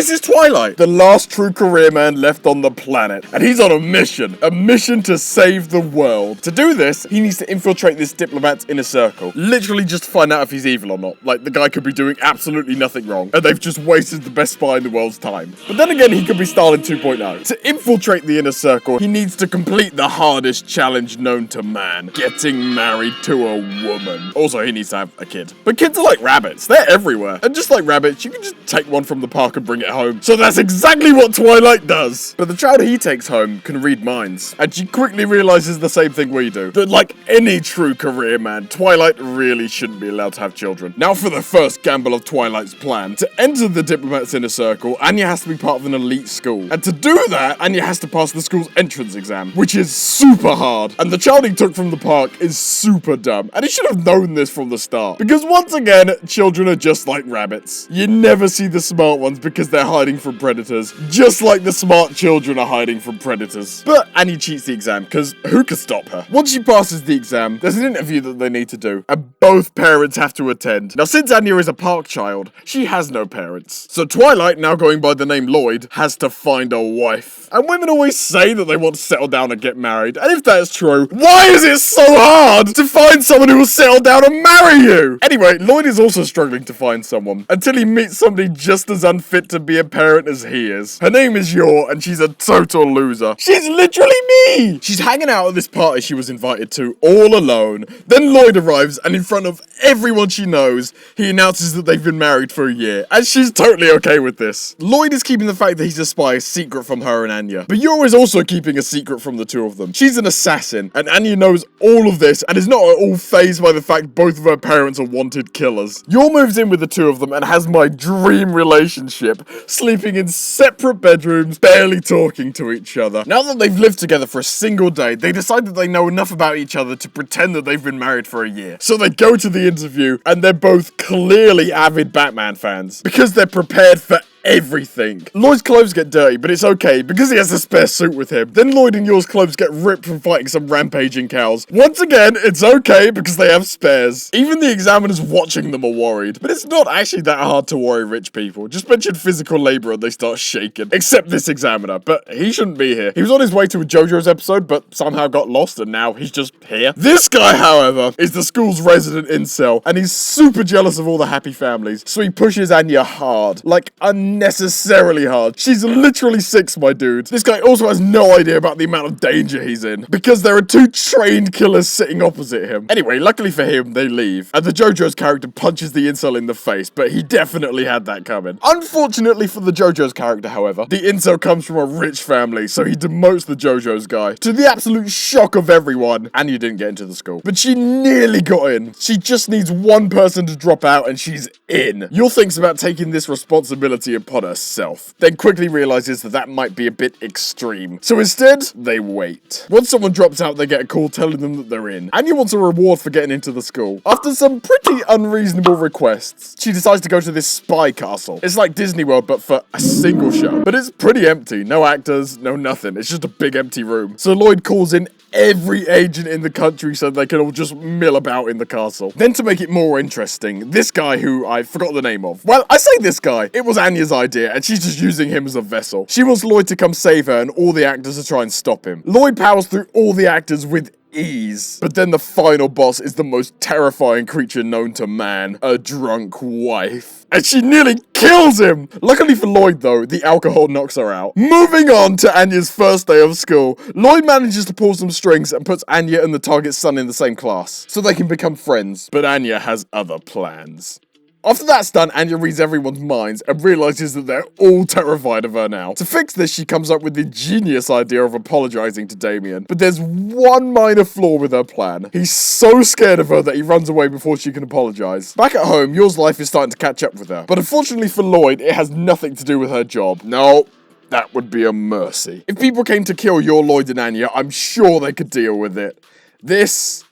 this is Twilight, the last true career man left on the planet. And he's on a mission to save the world. To do this, he needs to infiltrate this diplomat's inner circle. Literally just to find out if he's evil or not. Like, the guy could be doing absolutely nothing wrong, and they've just wasted the best spy in the world's time. But then again, he could be Stalin 2.0. To infiltrate the inner circle, he needs to complete the hardest challenge known to man. Getting married to a woman. Also, he needs to have a kid. But kids are like rabbits. They're everywhere. And just like rabbits, you can just take one from the park and bring it home. So that's exactly what Twilight does. But the child he takes home can read minds. And she quickly realizes the same thing we do. That like any true career man, Twilight really shouldn't be allowed to have children. Now for the first gamble of Twilight's plan. To enter the diplomat's inner circle, Anya has to be part of an elite school. And to do that, Anya has to pass the school's entrance exam, which is super hard. And the child he took from the park is super dumb. And he should have known this from the start. Because once again, children are just like rabbits. You never see the smart ones because they're hiding from predators. Just like the smart children are hiding from predators. But Anya cheats the exam, because who could stop her? Once she passes the exam, there's an interview that they need to do. And both parents have to attend. Now since Anya is a park child, she has no parents. So Twilight, now going by the name Lloyd, has to find a wife. And women always say that they want to settle down and get married. And if that's true, why is it so hard to find someone who will settle down and marry you? Anyway, Lloyd is also struggling to find someone until he meets somebody just as unfit to be a parent as he is. Her name is Yor, and she's a total loser. She's literally me! She's hanging out at this party she was invited to all alone. Then Lloyd arrives, and in front of everyone she knows, he announces that they've been married for a year. And she's totally okay with this. Lloyd is keeping the fact that he's a spy a secret from her and Anya. But Yor is also keeping a secret from the two of them. She's an assassin, and Anya knows all of this and is not at all fazed by the fact both of her parents are wanted killers. Yor moves in with the two of them and has my dream relationship, sleeping in separate bedrooms, barely talking to each other. Now that they've lived together for a single day, they decide that they know enough about each other to pretend that they've been married for a year. So they go to the interview, and they're both clearly avid Batman fans, because they're prepared for everything. Lloyd's clothes get dirty, but it's okay because he has a spare suit with him. Then Lloyd and Yor's clothes get ripped from fighting some rampaging cows. Once again, it's okay because they have spares. Even the examiners watching them are worried. But it's not actually that hard to worry rich people. Just mention physical labor and they start shaking. Except this examiner, but he shouldn't be here. He was on his way to a JoJo's episode, but somehow got lost and now he's just here. This guy, however, is the school's resident incel, and he's super jealous of all the happy families, so he pushes Anya hard. Like, unnecessarily hard. She's literally 6, my dude. This guy also has no idea about the amount of danger he's in, because there are 2 trained killers sitting opposite him. Anyway, luckily for him, they leave, and the JoJo's character punches the incel in the face, but he definitely had that coming. Unfortunately for the JoJo's character, however, the incel comes from a rich family, so he demotes the JoJo's guy, to the absolute shock of everyone. Anya didn't get into the school, but she nearly got in. She just needs one person to drop out and she's in. Yor thinks about taking this responsibility upon herself, then quickly realizes that that might be a bit extreme. So instead, they wait. Once someone drops out, they get a call telling them that they're in. Anya wants a reward for getting into the school. After some pretty unreasonable requests, she decides to go to this spy castle. It's like Disney World, but for a single show. But it's pretty empty. No actors, no nothing. It's just a big empty room. So Lloyd calls in every agent in the country so they can all just mill about in the castle. Then to make it more interesting, this guy who I forgot the name of. Well, I say this guy. It was Anya's idea and she's just using him as a vessel. She wants Lloyd to come save her and all the actors to try and stop him. Lloyd powers through all the actors with ease. But then the final boss is the most terrifying creature known to man, a drunk wife. And she nearly kills him! Luckily for Lloyd though, the alcohol knocks her out. Moving on to Anya's first day of school, Lloyd manages to pull some strings and puts Anya and the target's son in the same class, so they can become friends. But Anya has other plans. After that's done, Anya reads everyone's minds and realizes that they're all terrified of her now. To fix this, she comes up with the genius idea of apologizing to Damien. But there's one minor flaw with her plan. He's so scared of her that he runs away before she can apologize. Back at home, Yor's life is starting to catch up with her. But unfortunately for Lloyd, it has nothing to do with her job. No. That would be a mercy. If people came to kill Yor, Lloyd, and Anya, I'm sure they could deal with it. This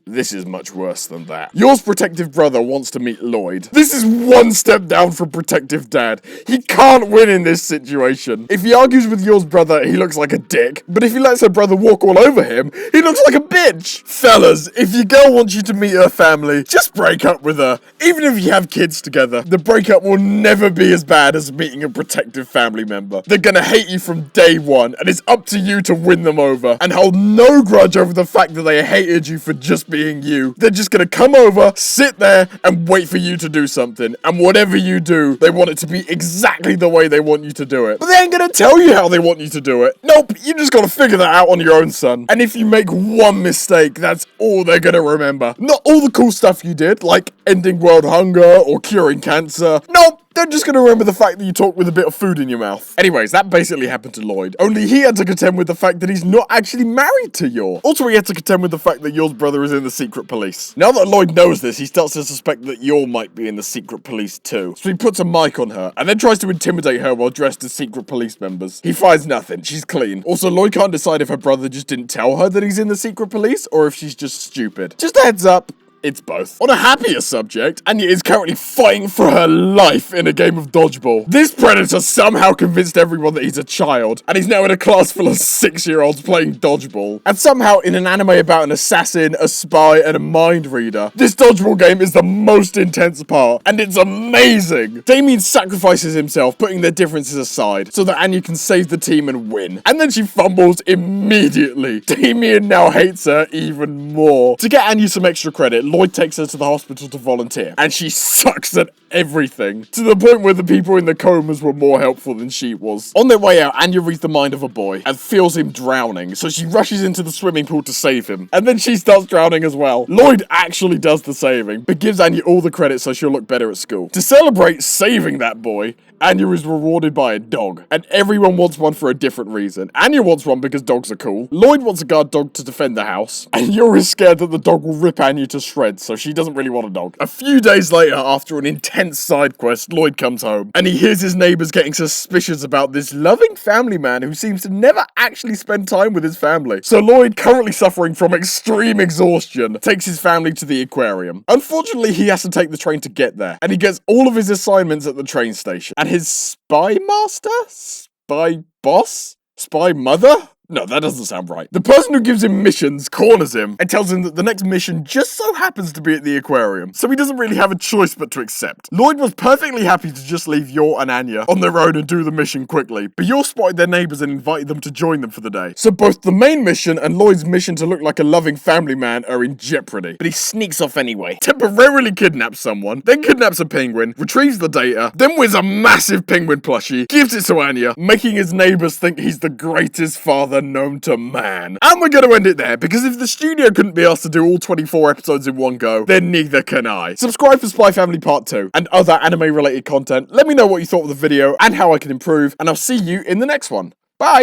is much worse than that. Yor's protective brother wants to meet Lloyd. This is one step down from protective dad. He can't win in this situation. If he argues with Yor's brother, he looks like a dick. But if he lets her brother walk all over him, he looks like a bitch. Fellas, if your girl wants you to meet her family, just break up with her. Even if you have kids together, the breakup will never be as bad as meeting a protective family member. They're gonna hate you from day one, and it's up to you to win them over and hold no grudge over the fact that they hated you for just being you. They're just gonna come over, sit there, and wait for you to do something. And whatever you do, they want it to be exactly the way they want you to do it. But they ain't gonna tell you how they want you to do it. Nope, you just gotta figure that out on your own, son. And if you make one mistake, that's all they're gonna remember. Not all the cool stuff you did, like ending world hunger or curing cancer. Nope. They're just gonna remember the fact that you talk with a bit of food in your mouth. Anyways, that basically happened to Lloyd. Only he had to contend with the fact that he's not actually married to Yor. Also, he had to contend with the fact that Yor's brother is in the secret police. Now that Lloyd knows this, he starts to suspect that Yor might be in the secret police too. So he puts a mic on her and then tries to intimidate her while dressed as secret police members. He finds nothing. She's clean. Also, Lloyd can't decide if her brother just didn't tell her that he's in the secret police or if she's just stupid. Just a heads up. It's both. On a happier subject, Anya is currently fighting for her life in a game of dodgeball. This predator somehow convinced everyone that he's a child, and he's now in a class full of 6-year-olds playing dodgeball. And somehow, in an anime about an assassin, a spy, and a mind reader, this dodgeball game is the most intense part, and it's amazing. Damien sacrifices himself, putting their differences aside, so that Anya can save the team and win. And then she fumbles immediately. Damien now hates her even more. To get Anya some extra credit, Lloyd takes her to the hospital to volunteer, and she sucks at everything, to the point where the people in the comas were more helpful than she was. On their way out, Anya reads the mind of a boy and feels him drowning, so she rushes into the swimming pool to save him, and then she starts drowning as well. Lloyd actually does the saving, but gives Anya all the credit so she'll look better at school. To celebrate saving that boy, Anya is rewarded by a dog, and everyone wants one for a different reason. Anya wants one because dogs are cool, Lloyd wants a guard dog to defend the house, and Yor is scared that the dog will rip Anya to shreds, so she doesn't really want a dog. A few days later, after an intense side quest, Lloyd comes home, and he hears his neighbors getting suspicious about this loving family man who seems to never actually spend time with his family. So Lloyd, currently suffering from extreme exhaustion, takes his family to the aquarium. Unfortunately, he has to take the train to get there, and he gets all of his assignments at the train station. And his spy master? Spy boss? Spy mother? No, that doesn't sound right. The person who gives him missions corners him and tells him that the next mission just so happens to be at the aquarium, so he doesn't really have a choice but to accept. Lloyd was perfectly happy to just leave Yor and Anya on their own and do the mission quickly, but Yor spotted their neighbors and invited them to join them for the day. So both the main mission and Lloyd's mission to look like a loving family man are in jeopardy, but he sneaks off anyway, temporarily kidnaps someone, then kidnaps a penguin, retrieves the data, then wins a massive penguin plushie, gives it to Anya, making his neighbors think he's the greatest father known to man. And we're going to end it there, because if the studio couldn't be asked to do all 24 episodes in one go, then neither can I. Subscribe for Spy Family Part 2 and other anime related content. Let me know what you thought of the video and how I can improve, and I'll see you in the next one. Bye!